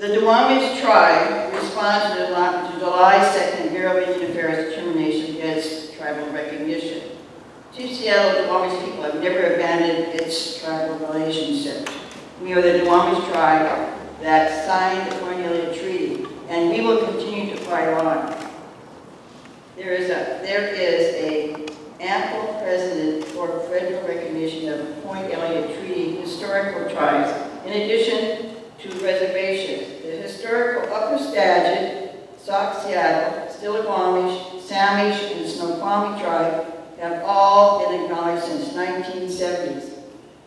The Duwamish Tribe responds to July 2nd Bureau of Indian Affairs determination against tribal recognition. Chief Seattle Duwamish people have never abandoned its tribal relationship. We are the Duwamish Tribe that signed the Cornelia Treaty, and we will continue to fight on. There is a ample precedent for federal recognition of the Point Elliott Treaty historical tribes, in addition to reservations. The historical Upper Skagit, Sauk Seattle, Stillaguamish, Samish, and Snoqualmie tribe have all been acknowledged since 1970s.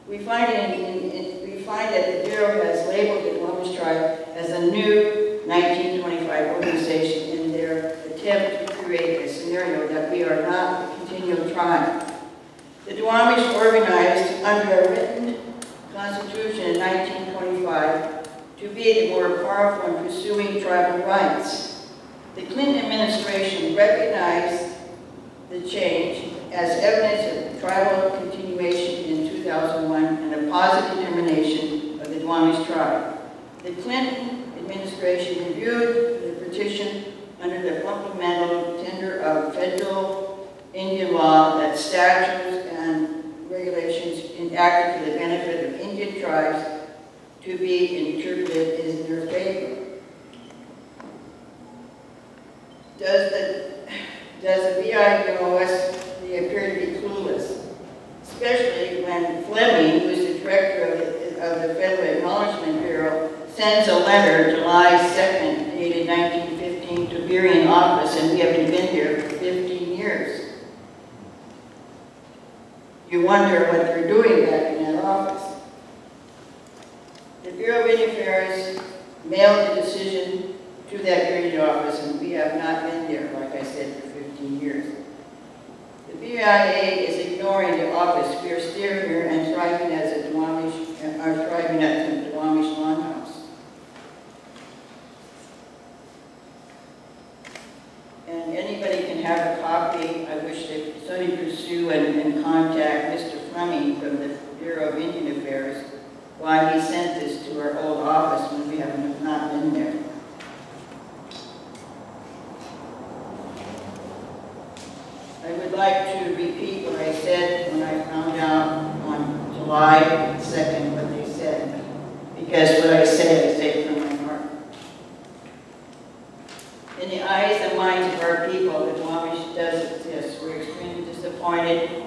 We find that the Bureau has labeled the Duwamish Tribe as a new 1925 organization in their attempt to create a scenario that we are not a continual tribe. The Duwamish organized under a written constitution in 1925 to be the more powerful in pursuing tribal rights. The Clinton administration recognized the change as evidence of tribal continuation in 2001 and a positive determination of the Duwamish Tribe. The Clinton administration reviewed the petition under the fundamental tender of federal Indian law that statutes and regulations enacted for the benefit of Indian tribes to be interpreted in their favor. Does the BI know us? They appear to be clueless, especially when Fleming, who is the director of the Federal Acknowledgement Bureau, sends a letter July 2nd, dated 1915, to Burien office, and we haven't been here for 15 years. You wonder what they're doing back in that office. The Bureau of Indian Affairs mailed the decision to that Burien office, and we have not been there, like I said, for 15 years. The BIA is ignoring the office. We are still here and thriving as a Duwamish, are thriving at the Duwamish Longhouse. And anybody can have a copy. I wish that somebody pursue and contact Mr. Fleming from the Bureau of Indian Affairs why he sent this to our old office when we have not been there. I would like to repeat what I said when I found out on July 2nd what they said, because what I say from my heart. In the eyes and minds of our people, the Duwamish does exist. We're extremely disappointed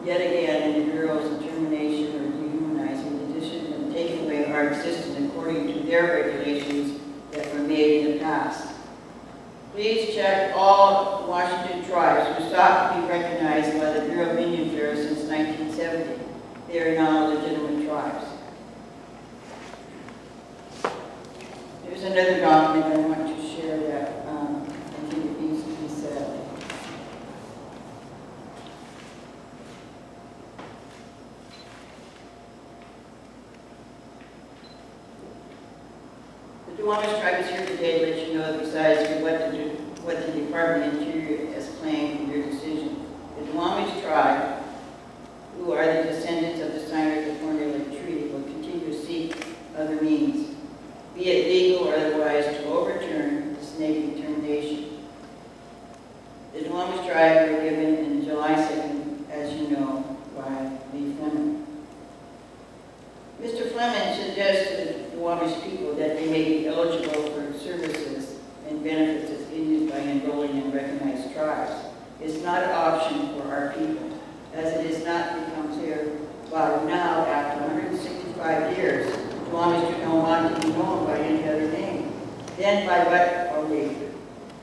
yet again in the Bureau's determination or dehumanizing the decision and taking away our existence according to their regulations that were made in the past. Please check all Washington tribes who sought to be recognized by the Bureau of Indian Affairs since 1970. They are now legitimate tribes. There's another document I want to share that I think it needs to be said. The Duwamish Tribe is here today to let you know that besides what the Department of Interior has claimed in their decision, the Duwamish Tribe, who are the descendants of the signers of the Cornelia Treaty, will continue to seek other means, be it legal or otherwise, to overturn this negative determination. The Duwamish Tribe were given in July 2nd, as you know, by Lee Fleming. Mr. Fleming suggests to the Duwamish people that they may be eligible for services and benefits as Indians by enrolling in recognized tribes. It's not an option for our people, as it has not become clear by now, after 165 years, the Duwamish do not want to be known by any other name. Then by what are we?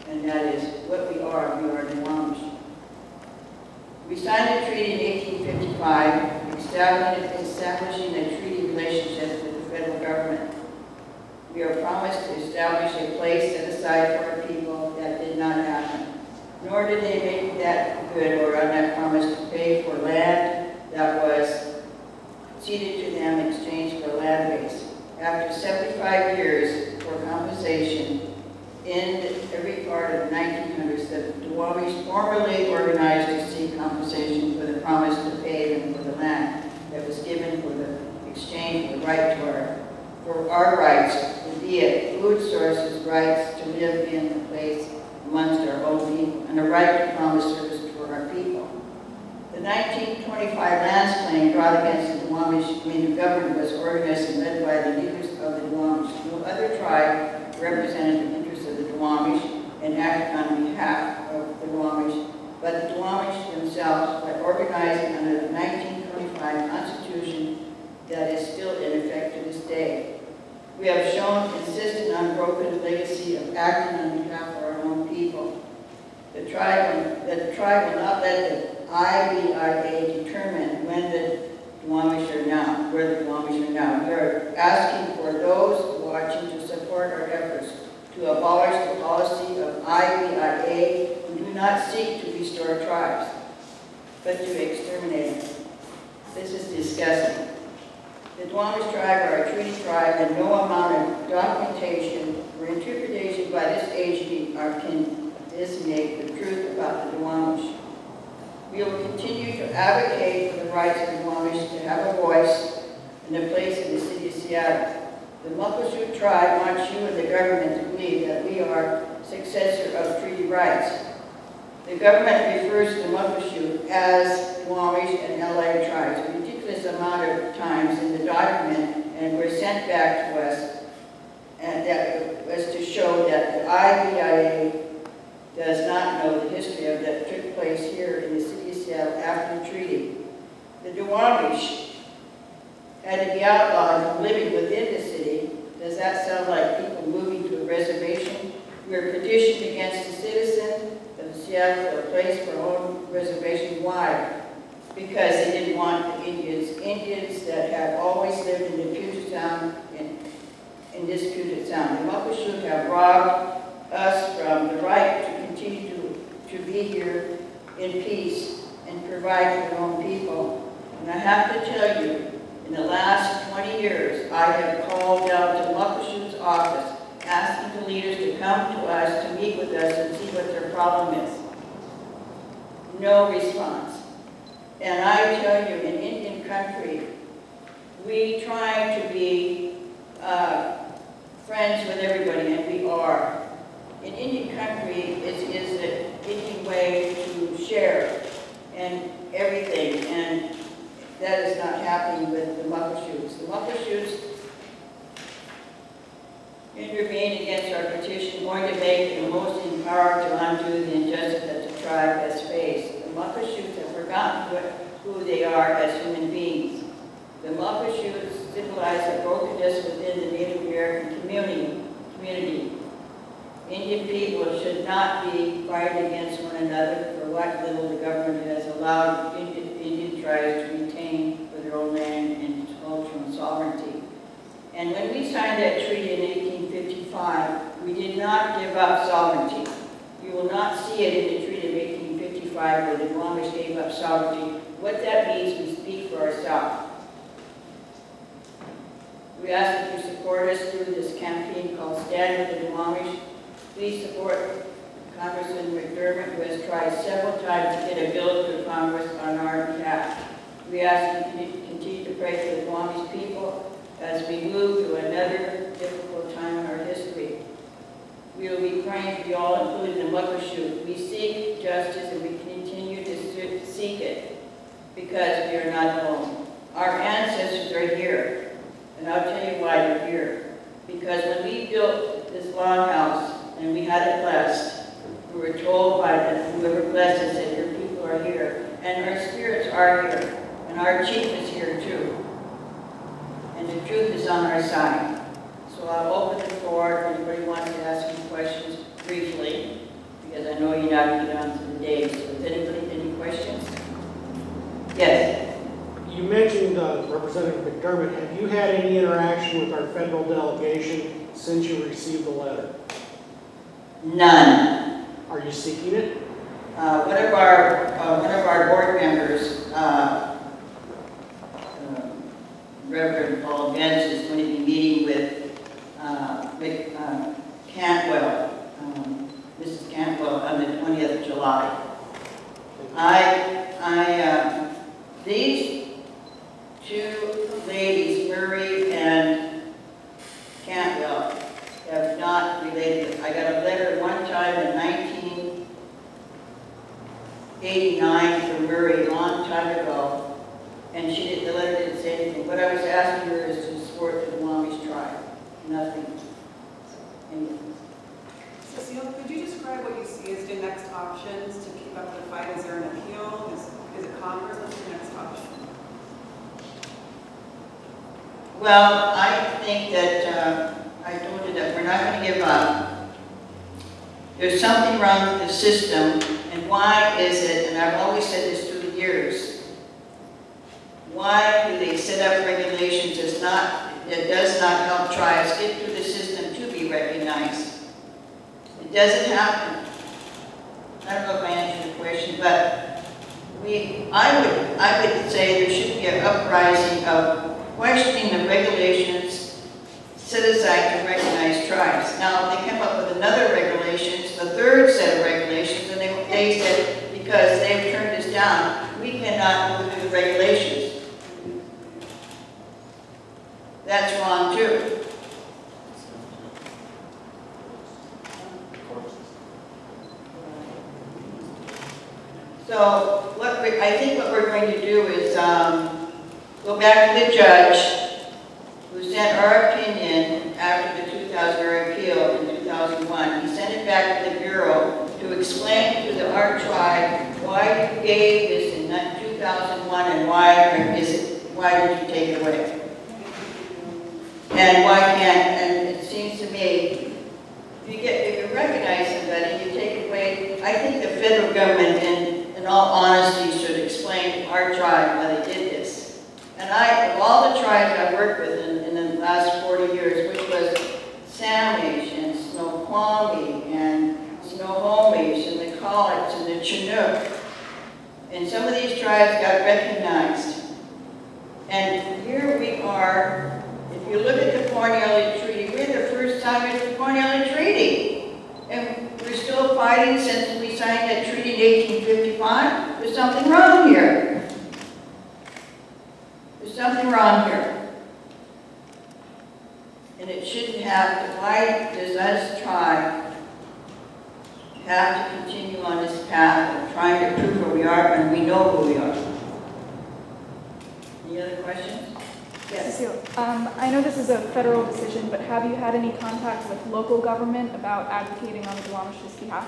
And that is what we are Duwamish. We signed a treaty in 1855 establishing a treaty relationship with the federal government. We are promised to establish a place set aside for our people. That did not happen. Nor did they make that good or on that promise to pay for land that was ceded to them in exchange for a land base. After 75 years for compensation, in every part of the 1900s, the Duwamish formally organized to seek compensation for the promise to pay them for the land that was given for the exchange for the right to our for our rights, be it food sources, rights to live in a place amongst our own people, and a right to promise service to our people. The 1925 lands claim brought against the Duwamish community government was organized and led by the leaders of the Duwamish. No other tribe represented the interests of the Duwamish and acted on behalf of the Duwamish, but the Duwamish themselves by organizing under the 1925 Constitution that is still in effect to this day. We have shown consistent, unbroken legacy of acting on behalf of our own people. The tribe will not let the IBIA determine when the Duwamish are now, where the Duwamish are now. We are asking for those watching to support our efforts to abolish the policy of IBIA who do not seek to restore tribes, but to exterminate them. This is disgusting. The Duwamish tribe are a treaty tribe, and no amount of documentation or interpretation by this AG can designate the truth about the Duwamish. We will continue to advocate for the rights of the Duwamish to have a voice and a place in the city of Seattle. The Muckleshoot tribe wants you and the government to believe that we are successor of treaty rights. The government refers to the Muckleshoot as Duwamish and LA tribes a ridiculous amount of times in the document, and were sent back to us, and that was to show that the IBIA does not know the history of that took place here in the city of Seattle after the treaty. The Duwamish had to be outlawed from living within the city. Does that sound like people moving to a reservation? We are petitioned against the citizen of Seattle for a place for our own reservation. Why? Because they didn't want the Indians that had always lived in the Puget Sound, in this Puget Sound. The Muckleshoot have robbed us from the right to continue to be here in peace and provide for our own people. And I have to tell you, in the last 20 years, I have called down to Muckleshoot's office asking the leaders to come to us, to meet with us and see what their problem is. No response. And I tell you, in Indian country, we try to be friends with everybody, and we are. In Indian country, it is the Indian way to share and everything, and that is not happening with the Muckleshoots. The Muckleshoots intervened against our petition, going to make the most empowered to undo the injustice that the tribe has faced. The Muckleshoots have forgotten who they are as human beings. The Muckleshoots symbolize the brokenness within the Native American community. Indian people should not be fighting against one another for what little the government has allowed Indian tribes to retain for their own land and cultural sovereignty. And when we signed that treaty in 1855, we did not give up sovereignty. You will not see it in the treaty of 1855 where the Duwamish gave up sovereignty. What that means, we speak for ourselves. We ask that you support us through this campaign called Stand with the Duwamish. Please support Congressman McDermott, who has tried several times to get a bill through Congress on our behalf. We ask you to continue to pray for the Duwamish people as we move through another difficult time in our history. We will be praying for you all, including the Muckleshoot. We seek justice, and we continue to seek it because we are not alone. Our ancestors are here, and I'll tell you why they're here. Because when we built this longhouse, and we had it blessed, we were told by whoever blessed us that your people are here, and our spirits are here, and our chief is here too. And the truth is on our side. So I'll open the floor if anybody wants to ask any questions briefly, because I know you're not going to get on to the day. So is anybody any questions? Yes. You mentioned Representative McDermott. Have you had any interaction with our federal delegation since you received the letter? None. Are you seeking it? One of our board members, Reverend Paul Vance, is going to be meeting with Cantwell, Mrs. Cantwell, on the 20th of July. These two ladies, Murray and 1989 from Murray, a long time ago, and the letter didn't say anything. What I was asking her is to support the Duwamish Tribe. Nothing. Anyway. Cecile, could you describe what you see as the next options to keep up the fight? Is there an appeal? Is it Congress? What's the next option? Well, I think that I told you that we're not going to give up. There's something wrong with the system, and why is it, and I've always said this through the years, why do they set up regulations that does not help tribes get through the system to be recognized? It doesn't happen. I don't know if I answered the question, but I would say there should be an uprising of questioning the regulations set aside to recognize tribes. Now, they came up with another regulations, the third set of regulations, and they said, because they've turned us down, we cannot move through the regulations. That's wrong, too. So, I think what we're going to do is go back to the judge who sent our opinion after the 2000 appeal in 2001. He sent it back to the Bureau to explain to the Art Tribe why you gave this in 2001 and why did you take it away? And why can't, and it seems to me, if you recognize somebody, you take it away. I think the federal government, in all honesty, should explain to our tribe why they did this. And of all the tribes I've worked with in the last 40 years, which was Samish and Snoqualmie and Snohomish and the Colots and the Chinook, and some of these tribes got recognized. And here we are, if you look at the Cornelli Treaty, we're the first time at the Cornelli Treaty. And we're still fighting since we signed that treaty in 1855. There's something wrong here. There's something wrong here. And it shouldn't have to. Why does us tribe have to continue on this path of trying to prove who we are when we know who we are? Any other questions? Yes. Cecile, I know this is a federal decision, but have you had any contact with local government about advocating on the Duwamish's behalf?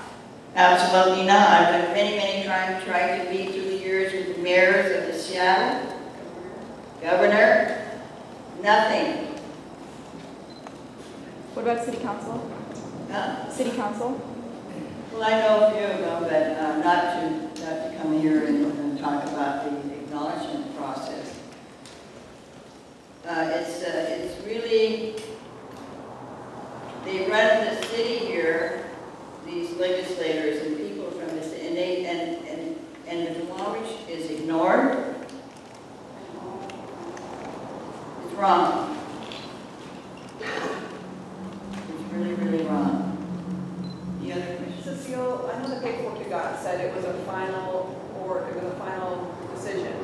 Absolutely not. I've done many times tried to meet through the years with the mayors of the Seattle, governor, nothing. What about city council? City council? Well, I know a few of them, but not to come here and talk about the acknowledgement process. It's really, they run the city here, these legislators and people from the city, and the Duwamish is ignored. It's wrong. It's really wrong. The other question? Cecile, I know the paperwork you got said it was a final decision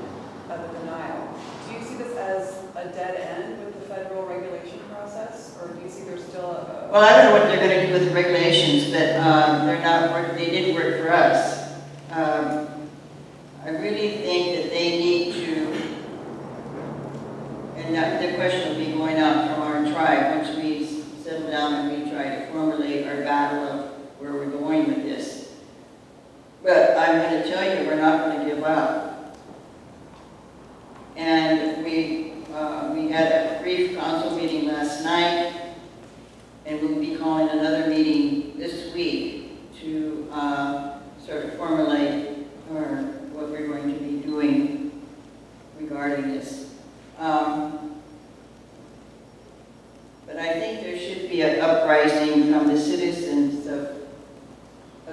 of the denial. Do you see this as a dead end with the federal regulation process, or do you see there's still a... Well, I don't know what they're going to do with the regulations, but they're not working. They didn't work for us. I really think that they need to, and the question will be going out from our tribe once we settle down and we try to formulate our battle of where we're going with this. But I'm going to tell you, we're not going to give up. And we had a brief council meeting last night, and we'll be calling another meeting this week to sort of formulate what we're going to be doing regarding this. But I think there should be an uprising from the citizens of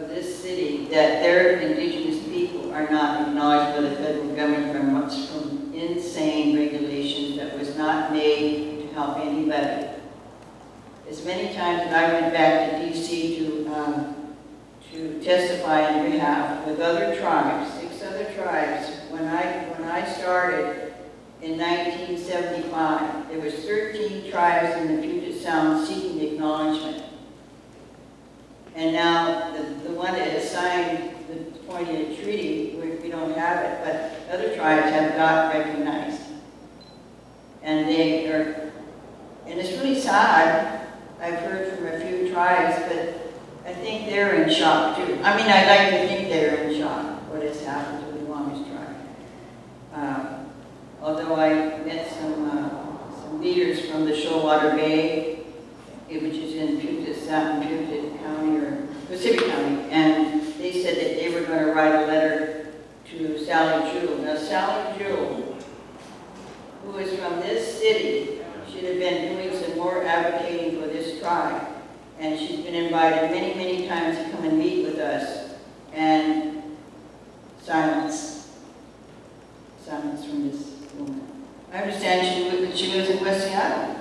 this city that their indigenous people are not acknowledged by the federal government from insane regulations that was not made to help anybody. As many times as I went back to D.C. to testify on behalf with other tribes, 6 other tribes, when I started in 1975, there was 13 tribes in the Puget Sound seeking acknowledgement. And now the one that has signed the appointed a treaty, we don't have it, but other tribes have got recognized. And they are, and it's really sad, I've heard from a few tribes, but I think they're in shock too. I mean, I'd like to think they're in shock, what has happened to the Duwamish tribe. Although I met some leaders from the Shoalwater Bay, which is in Puget County or Pacific County, and they said that they were going to write a letter to Sally Jewell. Now, Sally Jewell, who is from this city, should have been doing some more advocating for this tribe. And she's been invited many, many times to come and meet with us. And silence. Silence from this woman. I understand she lives in West Seattle.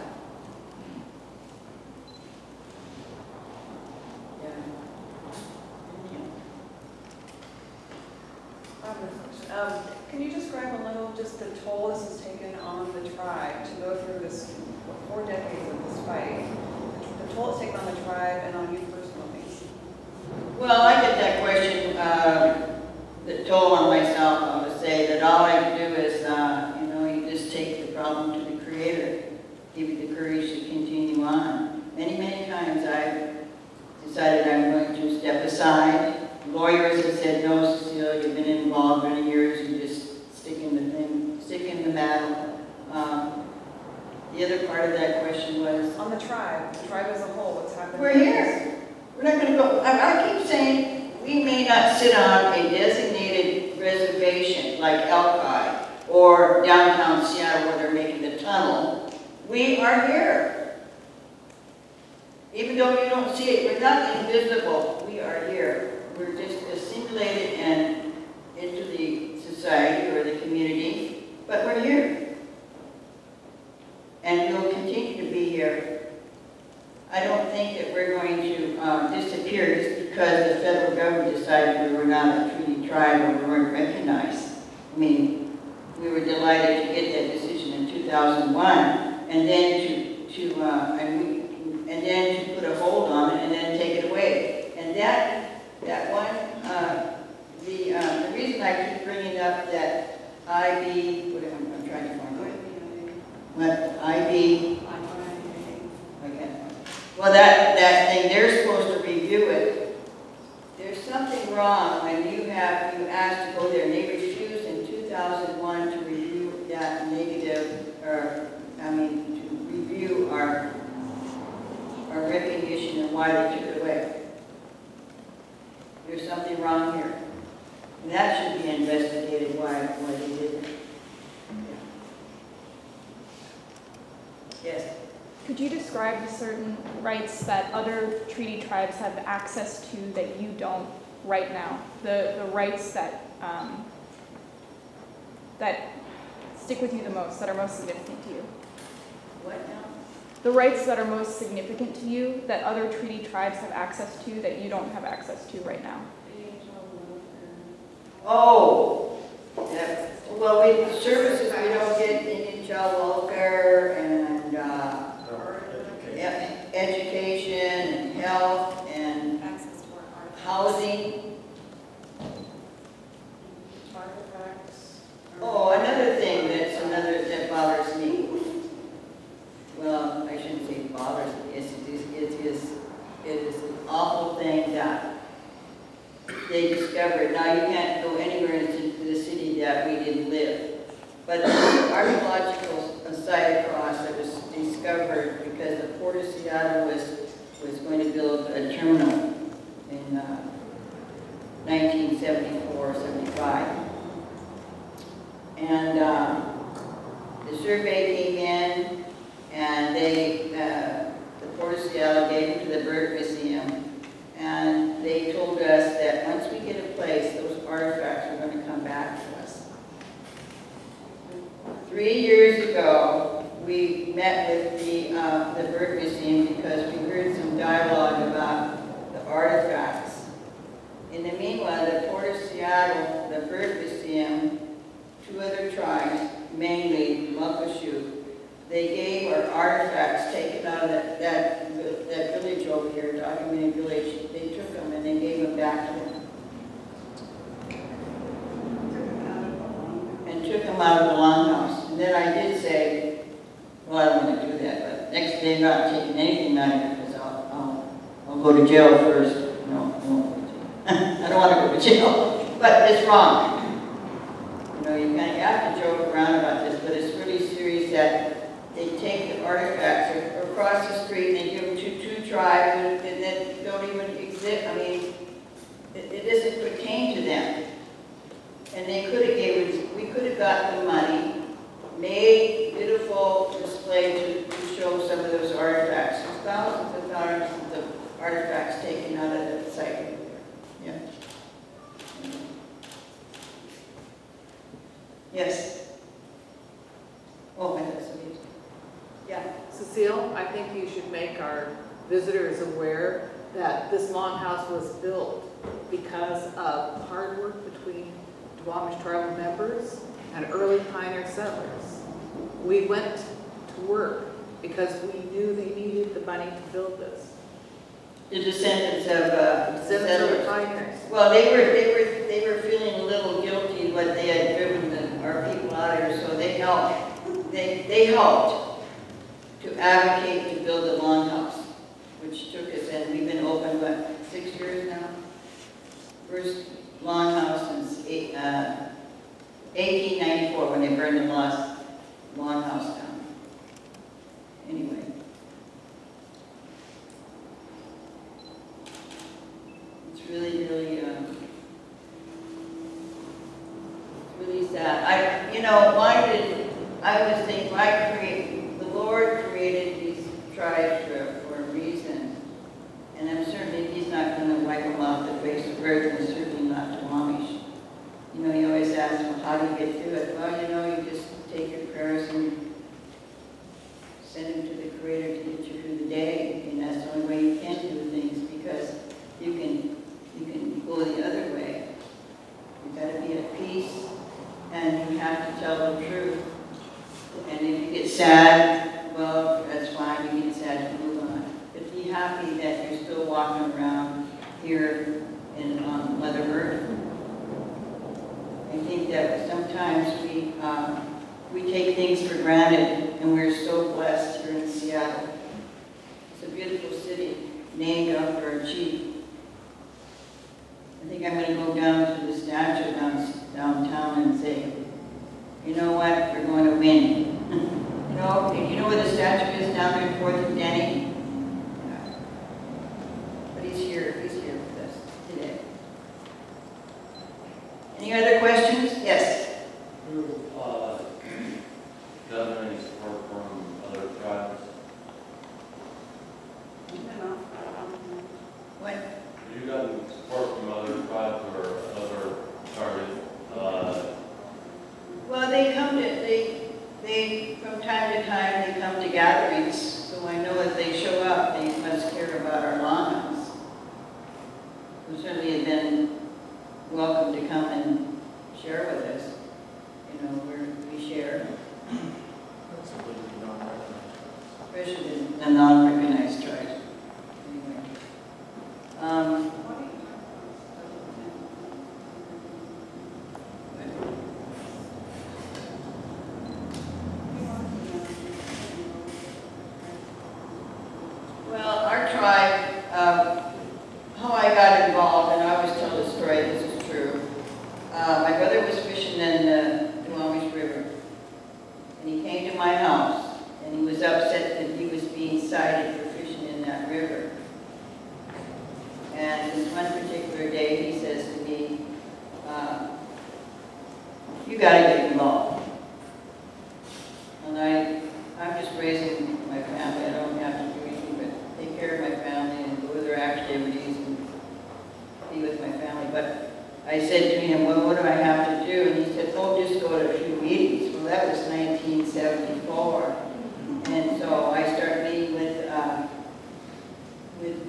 Can you describe a little just the toll this has taken on the tribe to go through this 4 decades of this fight? The toll it's taken on the tribe and on you personally? Well, I get that question, the toll on myself. I would say that all I can do is, you just take the problem to the Creator, give you the courage to continue on. Many, many times I've decided I'm going to step aside. Lawyers have said, no, Cecile, you've been involved many years, you just stick in the battle. The other part of that question was? On the tribe as a whole, what's happening? We're here. We're not going to go. I keep saying we may not sit on a designated reservation like Elki or downtown Seattle where they're making the tunnel. We are here. Even though you don't see it, we're not invisible. We are here. We're just assimilated and into the society or the community, but we're here. And we'll continue to be here. I don't think that we're going to disappear just because the federal government decided we were not a treaty tribe or we weren't recognized. I mean, we were delighted to get that decision in 2001, and then to put a hold on it and then take it away. And that one, the reason I keep bringing up that IB, what I'm trying to find it. What IB? Okay. Well, that thing, they're supposed to review it. There's something wrong when you asked to go there, and they refused in 2001 to review that negative, to review our recognition and why they took it away. There's something wrong here. And that should be investigated why they did it. Yes. Could you describe the certain rights that other treaty tribes have access to that you don't right now? The rights that that stick with you the most, that are most significant to you? What now? The rights that are most significant to you that other treaty tribes have access to that you don't have access to right now? Oh, yeah. Well, services we don't get Indian child welfare and education and health and Access to our housing. artifacts. Oh, another thing that bothers me. Well, I shouldn't say bothers me. It is an awful thing that they discovered. Now you can't go anywhere into the city that we didn't live. But the archaeological site across that was discovered because the Port of Seattle was going to build a terminal in 1974 or 75. And the survey came in, and the Port of Seattle gave it to the Bird Museum. And they told us that once we get a place, those artifacts are going to come back to us. 3 years ago, we met with the Bird Museum because we heard some dialogue about the artifacts. In the meanwhile, the Port of Seattle, the Bird Museum, 2 other tribes, mainly Muckleshoot, they gave our artifacts taken out of that village over here, documented village. They took them and they gave them back to them. say, well, I don't want to do that, but next day I'm not taking anything out of it because I'll go to jail first. No, I don't want to go to jail. I don't want to go to jail, but it's wrong. You know, you kind of have to joke around about this, but it's really serious that they take the artifacts across the street and they give them to two tribes and then don't even exist. I mean, it doesn't pertain to them. And they could have we could have got the money, made beautiful display to show some of those artifacts. There's thousands of artifacts taken out of the site. Yeah. Yes. Oh, I thought somebody. Yeah. Cecile, I think you should make our visitors aware that this longhouse was built because of hard work between Duwamish tribal members and early pioneer settlers. We went to work because we knew they needed the money to build this. The descendants of settlers. Pioneers. Well, they were feeling a little guilty what they had driven our people out here, so they helped. They helped to advocate to build the longhouse, which took us, and we've been open, what, 6 years now? First longhouse since 1894 when they burned the last longhouse down. Anyway. It's really, really, really sad. I was thinking, the Lord created these tribes for a reason. And I'm certainly, He's not going to wipe them off the face of the earth, and certainly not Duwamish. You know, you always ask, well, how do you get through it? Well, you know, you just take your prayers and send them to the Creator to get you through the day. And that's the only way you can do things, because you can go the other way. You've got to be at peace, and you have to tell the truth. And if you get sad, well, that's fine, you get sad, you move on. But be happy that you're still walking around here on Mother Earth. I think that sometimes we take things for granted, and we're so blessed here in Seattle. It's a beautiful city, named after a chief. I think I'm going to go down to the statue downtown and say, you know what, we're going to win. You know where the statue is down there in 4th and Denny? Yeah. But he's here with us today. Any other questions? Yes. Gotten any support from other tribes? What? Have you gotten support from other tribes or other target? Well, they from time to time, they come to gatherings, so I know if they show up, they must care about our longhouse. We certainly have been welcome to come and share with us, you know, where we share. Especially the non-recognized tribes. Anyway. Well, our tribe, how I got involved, and I always tell this story, this is true. My brother was fishing in the Duwamish River, and he came to my house, and he was upset that he was being cited for fishing in that river. And this one particular day, he says to me, you got to get involved. And I'm just raising my family. I don't have to do anything but take care of my family and go to their activities and be with my family. But I said to him, well, what do I have to do? And he said, oh, just go to a few meetings. Well, that was 1974. And so I started meeting with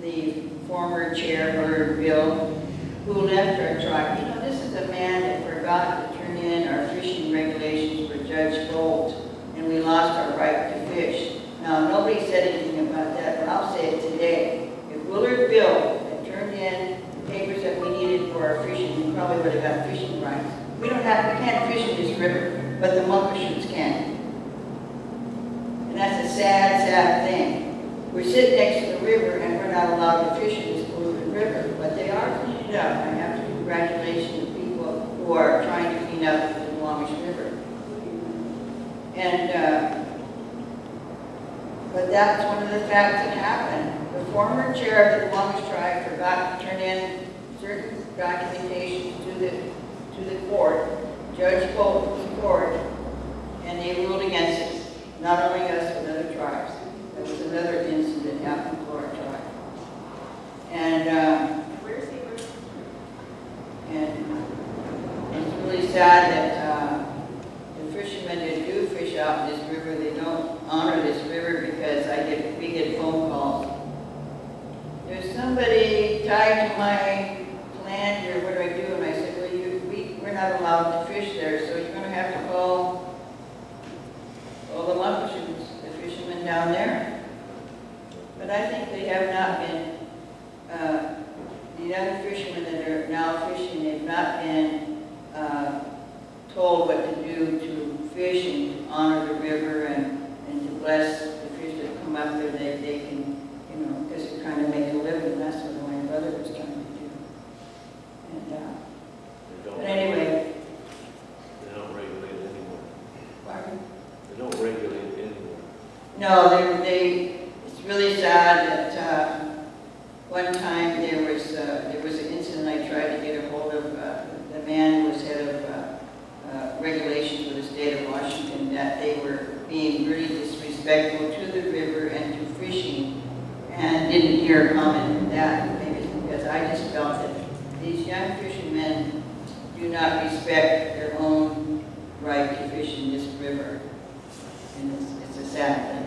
the former chair, Bird Bill, who left our tribe. You know, this is a man that forgot to turn in our fishing regulations for Judge Bolt, and we lost our right to fish. Now, nobody said anything about that, but I'll say it today. If Willard Bill had turned in the papers that we needed for our fishing, we probably would have got fishing rights. We can't fish in this river, but the Muckashoots can. sad, sad thing. We're sitting next to the river and we're not allowed to fish in this polluted river, but they are cleaning it up. I have to congratulate the people who are trying to clean up the Duwamish River. And, but that's one of the facts that happened. The former chair of the Duwamish Tribe forgot to turn in certain documentation to the court, Judge Bolton's court, and they ruled against us. Not only us, but other tribes. There was another incident happened to our tribe. And it's really sad that the fishermen that do fish out in this river, they don't honor this river because we get phone calls. There's somebody tied to my land here, what do I do? And I said, well, we're not allowed to fish there, so you're going to have to call the Lumbershoots, the fishermen down there. But I think they have not been, the young fishermen that are now fishing, they've not been told what to do to fish and to honor the river and to bless the fish that come up there, they can, you know, because they're trying to make a living. That's what my brother was trying to do. And, but anyway. They don't regulate it anymore. Pardon? They don't regulate it anymore. No, it's really sad that one time there was an incident. I tried to get a hold of the man who was head of regulations for the state of Washington, that they were being really disrespectful to the river and to fishing, and didn't hear a comment on that. Maybe it's because I just felt that these young fishermen do not respect their own right to fish in this river, and it's a sad thing.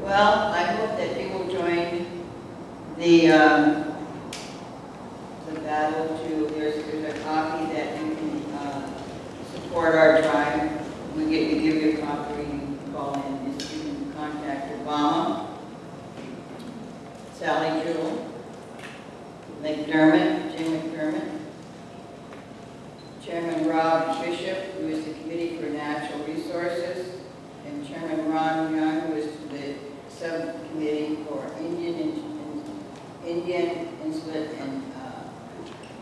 Well, I hope that you will join the battle to, there's a copy that you can support our tribe. We give you a copy, you can call in, you can contact Obama, Sally Jewell, Jim McDermott, Chairman Rob Bishop, who is the Committee for Natural Resources, and Chairman Ron Young, who is the Subcommittee for Indian Insulet and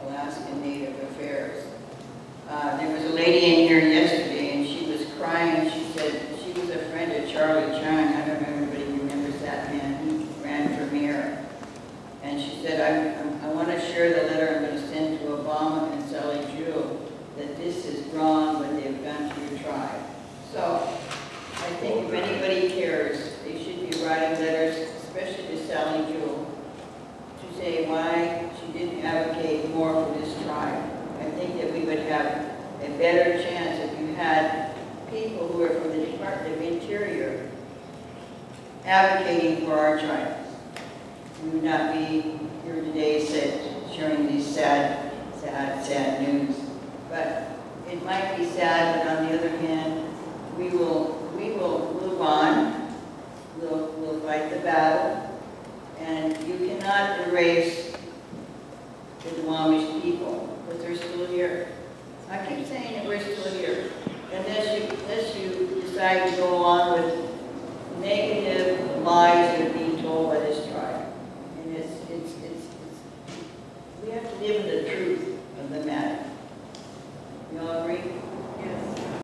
Alaskan Native Affairs. There was a lady in here yesterday, and she was crying. She said she was a friend of Charlie Chung. I don't know if anybody remembers that man. He ran for mayor. And she said, I want to share the letter I'm going to send to Obama and Sally Jewell, that this is wrong what they've done to your tribe. So I think if anybody cares, they should be writing letters, especially to Sally Jewell, to say why she didn't advocate more for this tribe. I think that we would have a better chance if you had people who are from the Department of Interior advocating for our tribe. We would not be here today sharing these sad news. But it might be sad, but on the other hand, we will move on. We'll fight the battle, and you cannot erase the Duwamish people, because they're still here. I keep saying that we're still here, unless you decide to go along with negative lies that are being